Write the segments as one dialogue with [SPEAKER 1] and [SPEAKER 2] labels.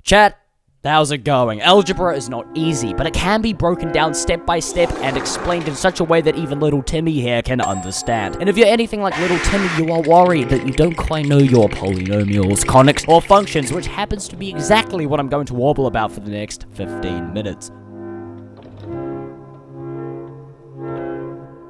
[SPEAKER 1] Chat, how's it going? Algebra is not easy, but it can be broken down step by step and explained in such a way that even little Timmy here can understand. And if you're anything like little Timmy, you are worried that you don't quite know your polynomials, conics, or functions, which happens to be exactly what I'm going to warble about for the next 15 minutes.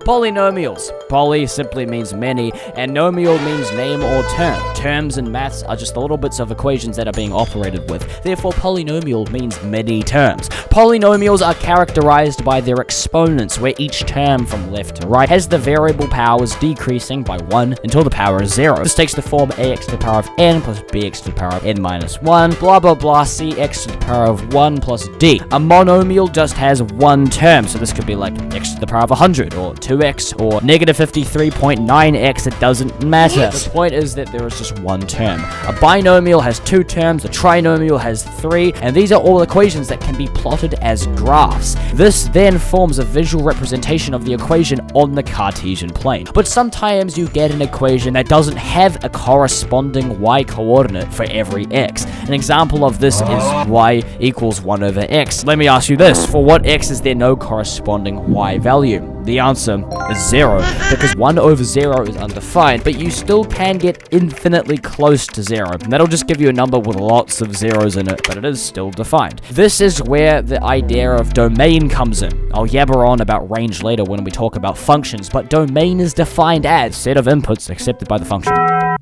[SPEAKER 1] Polynomials. Poly simply means many, and nomial means name or term. Terms in maths are just the little bits of equations that are being operated with. Therefore, polynomial means many terms. Polynomials are characterized by their exponents, where each term from left to right has the variable powers decreasing by 1 until the power is 0. This takes the form ax to the power of n plus bx to the power of n minus 1, blah blah blah, cx to the power of 1 plus d. A monomial just has one term, so this could be like x to the power of 100, or 2x, or negative 53.9x, it doesn't matter. The point is that there is just one term. A binomial has two terms, a trinomial has three, and these are all equations that can be plotted as graphs. This then forms a visual representation of the equation on the Cartesian plane. But sometimes you get an equation that doesn't have a corresponding y coordinate for every x. An example of this is y equals 1 over x. Let me ask you this, for what x is there no corresponding y value? The answer is 0, because 1 over 0 is undefined, but you still can get infinitely close to 0. And that'll just give you a number with lots of zeros in it, but it is still defined. This is where the idea of domain comes in. I'll yabber on about range later when we talk about functions, but domain is defined as set of inputs accepted by the function.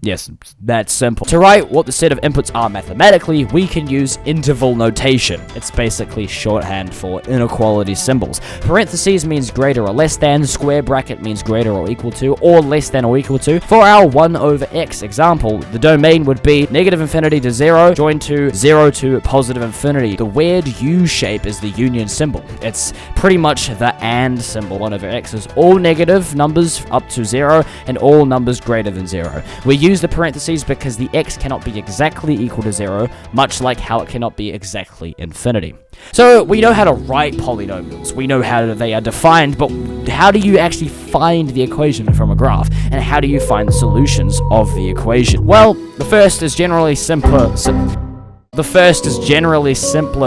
[SPEAKER 1] Yes, that's simple. To write what the set of inputs are mathematically, we can use interval notation. It's basically shorthand for inequality symbols. Parentheses means greater or less than, square bracket means greater or equal to, or less than or equal to. For our 1 over x example, the domain would be negative infinity to 0, joined to 0 to positive infinity. The weird U shape is the union symbol. It's pretty much the AND symbol. 1 over x is all negative numbers up to 0, and all numbers greater than 0. We use the parentheses because the x cannot be exactly equal to 0, much like how it cannot be exactly infinity. So we know how to write polynomials, we know how they are defined, but how do you actually find the equation from a graph? And how do you find the solutions of the equation? Well, the first is generally simpler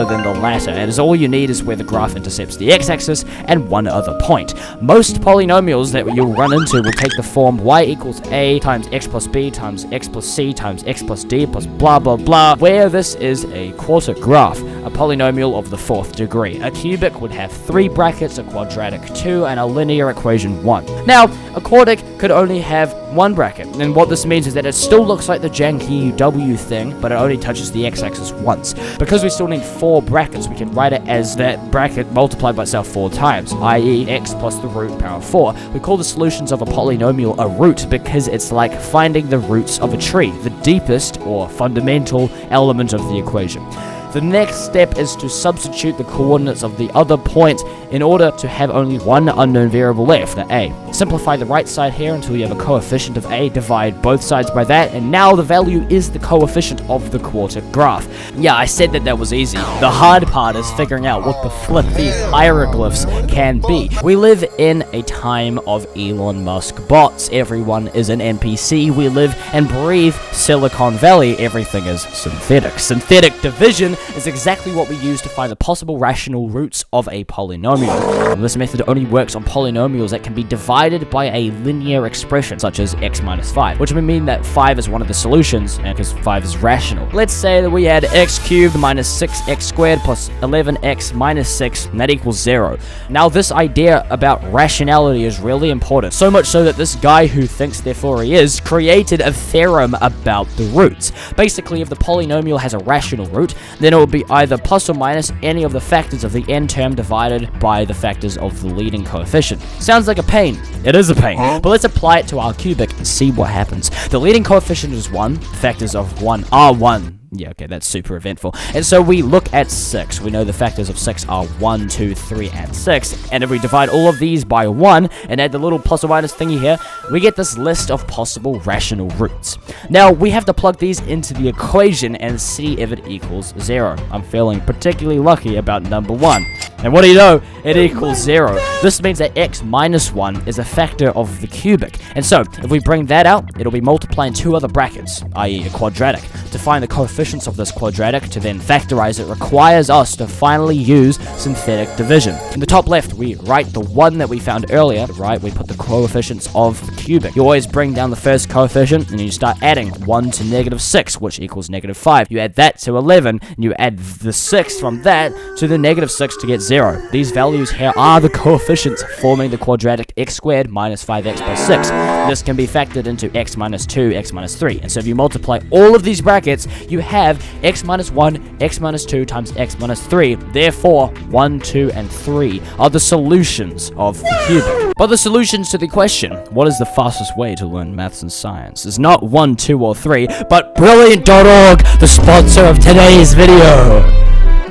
[SPEAKER 1] than the latter, and all you need is where the graph intercepts the x-axis and one other point. Most polynomials that you'll run into will take the form y equals a times x plus b times x plus c times x plus d plus blah blah blah, where this is a quartic graph, a polynomial of the 4th degree. A cubic would have 3 brackets, a quadratic 2, and a linear equation 1. Now, a quartic could only have 1 bracket, and what this means is that it still looks like the janky W thing, but it only touches the x-axis once. Because we still need 4 brackets, we can write it as that bracket multiplied by itself 4 times, i.e. x plus the root power of 4. We call the solutions of a polynomial a root because it's like finding the roots of a tree, the deepest or fundamental element of the equation. The next step is to substitute the coordinates of the other point in order to have only one unknown variable left, the a. Simplify the right side here until you have a coefficient of a, divide both sides by that, and now the value is the coefficient of the quartic graph. Yeah, I said that was easy. The hard part is figuring out what the flip these hieroglyphs can be. We live in a time of Elon Musk bots. Everyone is an NPC. We live and breathe Silicon Valley. Everything is synthetic. Synthetic division is exactly what we use to find the possible rational roots of a polynomial. And this method only works on polynomials that can be divided by a linear expression, such as x minus 5, which would mean that 5 is one of the solutions, and because 5 is rational. Let's say that we had x cubed minus 6x squared plus 11x minus 6, and that equals 0. Now, this idea about rationality is really important, so much so that this guy who thinks therefore he is created a theorem about the roots. Basically, if the polynomial has a rational root, then it will be either plus or minus any of the factors of the n term divided by the factors of the leading coefficient. Sounds like a pain. It is a pain. But let's apply it to our cubic and see what happens. The leading coefficient is 1. Factors of 1 are 1. Yeah, okay, that's super eventful. And so we look at 6. We know the factors of 6 are 1, 2, 3, and 6. And if we divide all of these by 1 and add the little plus or minus thingy here, we get this list of possible rational roots. Now, we have to plug these into the equation and see if it equals 0. I'm feeling particularly lucky about number 1. And what do you know? It equals 0. This means that x minus 1 is a factor of the cubic. And so, if we bring that out, it'll be multiplying two other brackets, i.e. a quadratic. To find the coefficients of this quadratic, to then factorize it, requires us to finally use synthetic division. In the top left, we write the 1 that we found earlier, right? We put the coefficients of the cubic. You always bring down the first coefficient, and you start adding 1 to -6, which equals -5. You add that to 11, and you add the 6 from that to the -6 to get 0. These values here are the coefficients forming the quadratic x squared minus 5x plus 6. This can be factored into x minus 2, x minus 3. And so if you multiply all of these brackets, you have x minus 1, x minus 2 times x minus 3. Therefore, 1, 2, and 3 are the solutions of the cubic. But the solutions to the question, what is the fastest way to learn maths and science, is not 1, 2, or 3, but Brilliant.org, the sponsor of today's video.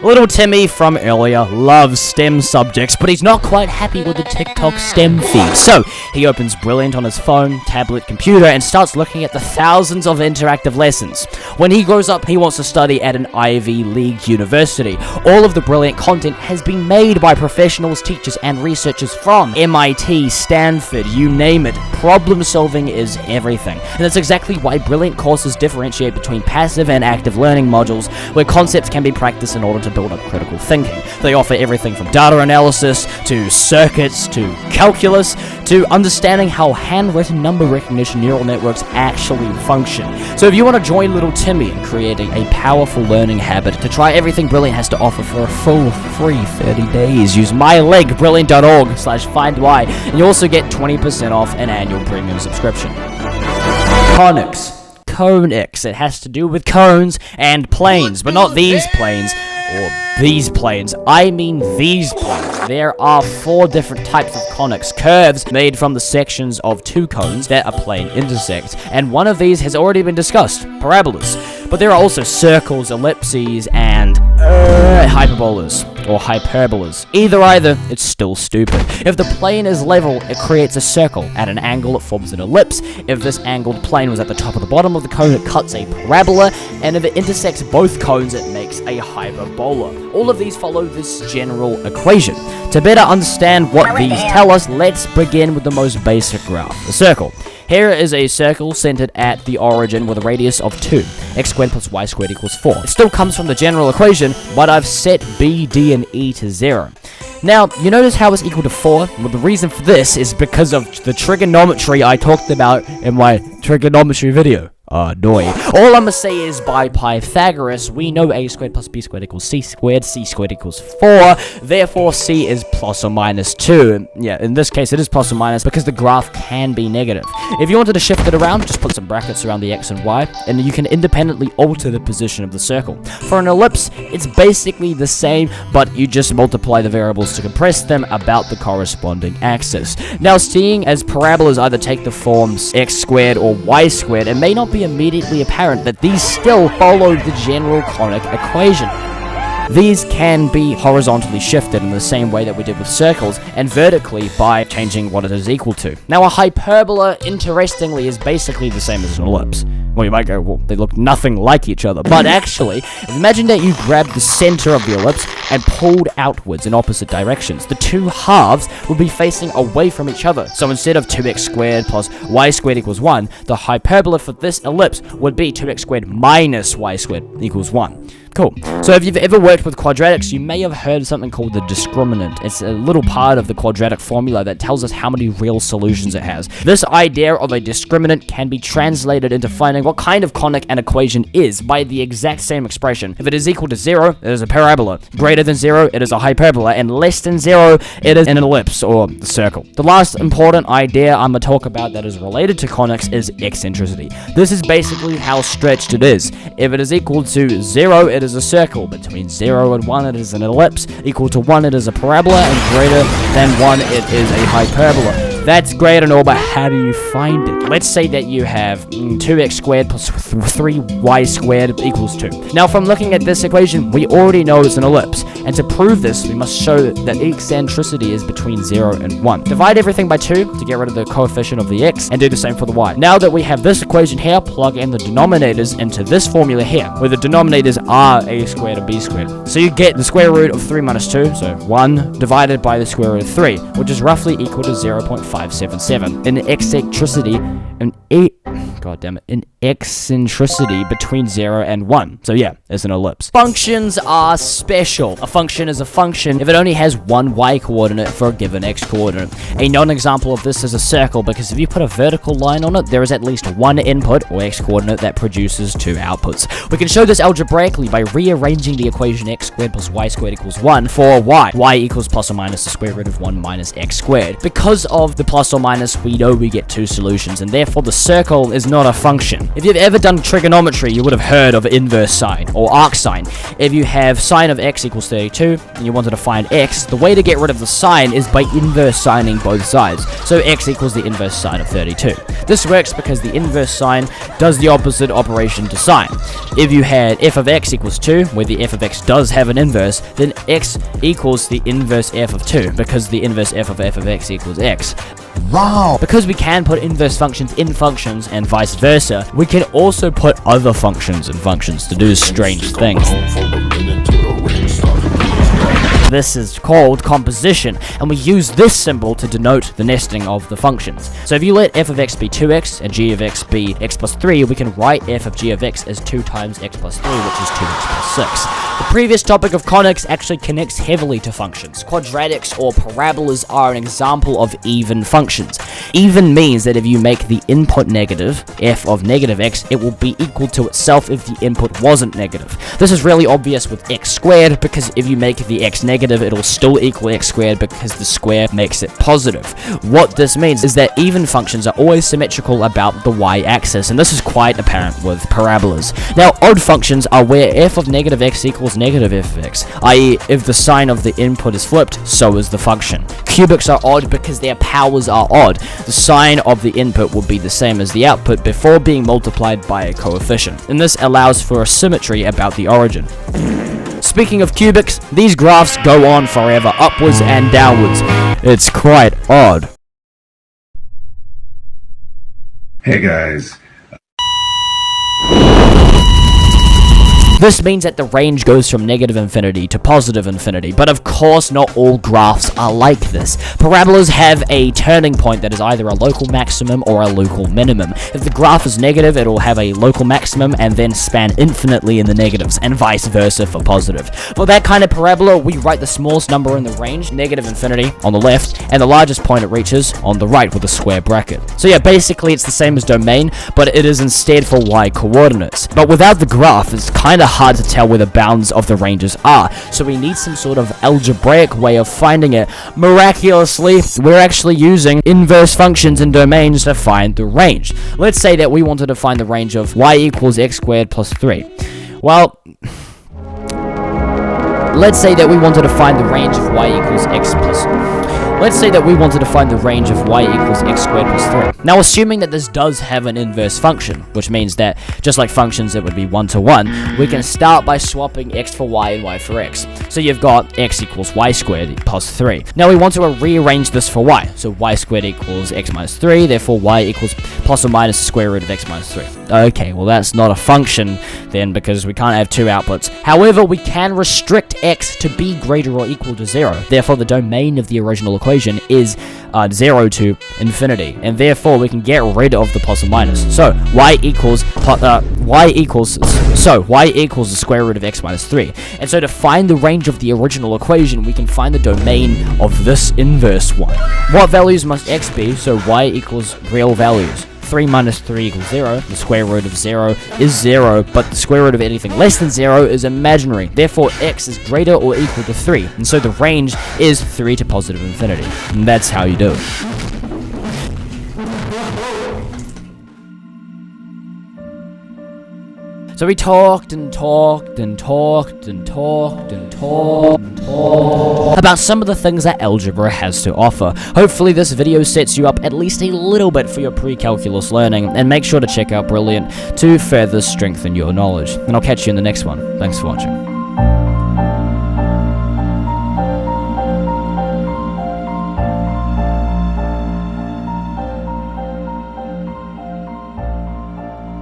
[SPEAKER 1] Little Timmy from earlier loves STEM subjects, but he's not quite happy with the TikTok STEM feed. So, he opens Brilliant on his phone, tablet, computer, and starts looking at the thousands of interactive lessons. When he grows up, he wants to study at an Ivy League university. All of the Brilliant content has been made by professionals, teachers, and researchers from MIT, Stanford, you name it. Problem solving is everything. And that's exactly why Brilliant courses differentiate between passive and active learning modules, where concepts can be practiced in order to build up critical thinking. They offer everything from data analysis, to circuits, to calculus, to understanding how handwritten number recognition neural networks actually function. So if you want to join little Timmy in creating a powerful learning habit, to try everything Brilliant has to offer for a full free 30 days, use my link, brilliant.org/findy, and you also get 20% off an annual premium subscription. Conics. Conics. It has to do with cones and planes, but not these planes. Or these planes. I mean these planes. There are 4 different types of conics. Curves made from the sections of 2 cones that a plane intersects. And one of these has already been discussed. Parabolas. But there are also circles, ellipses, and hyperbolas. Or hyperbolas. Either, it's still stupid. If the plane is level, it creates a circle. At an angle, it forms an ellipse. If this angled plane was at the top or the bottom of the cone, it cuts a parabola. And if it intersects both cones, it makes a hyperbola. All of these follow this general equation. To better understand what these tell us, let's begin with the most basic graph, a circle. Here is a circle centered at the origin with a radius of 2. X squared plus y squared equals 4. It still comes from the general equation, but I've set b, d, and e to 0. Now, you notice how it's equal to 4? Well, the reason for this is because of the trigonometry I talked about in my trigonometry video. All I'm gonna say is, by Pythagoras, we know a squared plus b squared equals c squared equals 4, therefore c is plus or minus 2. Yeah, in this case it is plus or minus because the graph can be negative. If you wanted to shift it around, just put some brackets around the x and y, and you can independently alter the position of the circle. For an ellipse, it's basically the same, but you just multiply the variables to compress them about the corresponding axis. Now, seeing as parabolas either take the forms x squared or y squared, it may not be immediately apparent that these still follow the general conic equation. These can be horizontally shifted in the same way that we did with circles, and vertically by changing what it is equal to. Now, a hyperbola, interestingly, is basically the same as an ellipse. Well, you might go, well, they look nothing like each other. But actually, imagine that you grabbed the center of the ellipse and pulled outwards in opposite directions. The two halves would be facing away from each other. So instead of 2x squared plus y squared equals 1, the hyperbola for this ellipse would be 2x squared minus y squared equals 1. Cool. So if you've ever worked with quadratics, you may have heard of something called the discriminant. It's a little part of the quadratic formula that tells us how many real solutions it has. This idea of a discriminant can be translated into finding what kind of conic an equation is by the exact same expression. If it is equal to 0, it is a parabola. Greater than 0, it is a hyperbola. And less than 0, it is an ellipse or the circle. The last important idea I'm going to talk about that is related to conics is eccentricity. This is basically how stretched it is. If it is equal to 0, it is a circle. Between 0 and 1, it is an ellipse. Equal to 1, it is a parabola. And greater than 1, it is a hyperbola. That's great and all, but how do you find it? Let's say that you have 2x squared plus 3y squared equals 2. Now, from looking at this equation, we already know it's an ellipse. And to prove this, we must show that eccentricity is between 0 and 1. Divide everything by 2 to get rid of the coefficient of the x, and do the same for the y. Now that we have this equation here, plug in the denominators into this formula here, where the denominators are a squared and b squared. So you get the square root of 3 minus 2, so 1 divided by the square root of 3, which is roughly equal to 0.577. In eccentricity, in eccentricity between 0 and 1. So yeah, it's an ellipse. Functions are special. A function is a function if it only has one y coordinate for a given x coordinate. A non-example of this is a circle, because if you put a vertical line on it, there is at least one input or x coordinate that produces two outputs. We can show this algebraically by rearranging the equation x squared plus y squared equals 1 for y. Y equals plus or minus the square root of 1 minus x squared. Because of the plus or minus, we know we get two solutions, and therefore the circle is not a function. If you've ever done trigonometry, you would have heard of inverse sine or arc sine. If you have sine of x equals 32 and you wanted to find x, the way to get rid of the sine is by inverse signing both sides. So x equals the inverse sine of 32. This works because the inverse sine does the opposite operation to sine. If you had f of x equals 2, where the f of x does have an inverse, then x equals the inverse f of 2, because the inverse f of x equals x. Wow! Because we can put inverse functions in functions and vice versa, we can also put other functions in functions to do strange things. This is called composition, and we use this symbol to denote the nesting of the functions. So if you let f of x be 2x and g of x be x plus 3, we can write f of g of x as 2 times x plus 3, which is 2x plus 6. The previous topic of conics actually connects heavily to functions. Quadratics or parabolas are an example of even functions. Even means that if you make the input negative, f of negative x, it will be equal to itself if the input wasn't negative. This is really obvious with x squared, because if you make the x negative, it'll still equal x squared because the square makes it positive. What this means is that even functions are always symmetrical about the y-axis, and this is quite apparent with parabolas. Now, odd functions are where f of negative x equals negative f of x, i.e. if the sign of the input is flipped, so is the function. Cubics are odd because their powers are odd. The sign of the input will be the same as the output before being multiplied by a coefficient, and this allows for a symmetry about the origin. Speaking of cubics, these graphs go on forever, upwards and downwards. It's quite odd.
[SPEAKER 2] Hey guys.
[SPEAKER 1] This means that the range goes from negative infinity to positive infinity, but of course not all graphs are like this. Parabolas have a turning point that is either a local maximum or a local minimum. If the graph is negative, it will have a local maximum and then span infinitely in the negatives, and vice versa for positive. For that kind of parabola, we write the smallest number in the range, negative infinity, on the left, and the largest point it reaches on the right with a square bracket. So yeah, basically it's the same as domain, but it is instead for y coordinates. But without the graph, it's kind of hard to tell where the bounds of the ranges are, so we need some sort of algebraic way of finding it. Miraculously, we're actually using inverse functions and domains to find the range. Let's say that we wanted to find the range of y equals x squared plus 3. Well, let's say that we wanted to find the range of y equals x plus... Let's say that we wanted to find the range of y equals x squared plus 3. Now, assuming that this does have an inverse function, which means that, just like functions, it would be 1 to 1, we can start by swapping x for y and y for x. So you've got x equals y squared plus 3. Now we want to rearrange this for y. So y squared equals x minus 3, therefore y equals plus or minus the square root of x minus 3. Okay, well that's not a function then, because we can't have two outputs. However, we can restrict x to be greater or equal to 0. Therefore, the domain of the original equation is 0 to infinity, and therefore we can get rid of the plus or minus. So y equals the square root of x minus 3. And so to find the range of the original equation, we can find the domain of this inverse one. What values must x be? So y equals real values. 3 minus 3 equals 0. The square root of 0 is 0, but the square root of anything less than 0 is imaginary. Therefore, x is greater or equal to 3. And so the range is 3 to positive infinity. And that's how you do it. So we talked and talked and talked and talked and talked and talked. about some of the things that algebra has to offer. Hopefully this video sets you up at least a little bit for your pre-calculus learning, and make sure to check out Brilliant to further strengthen your knowledge. And I'll catch you in the next one. Thanks for watching.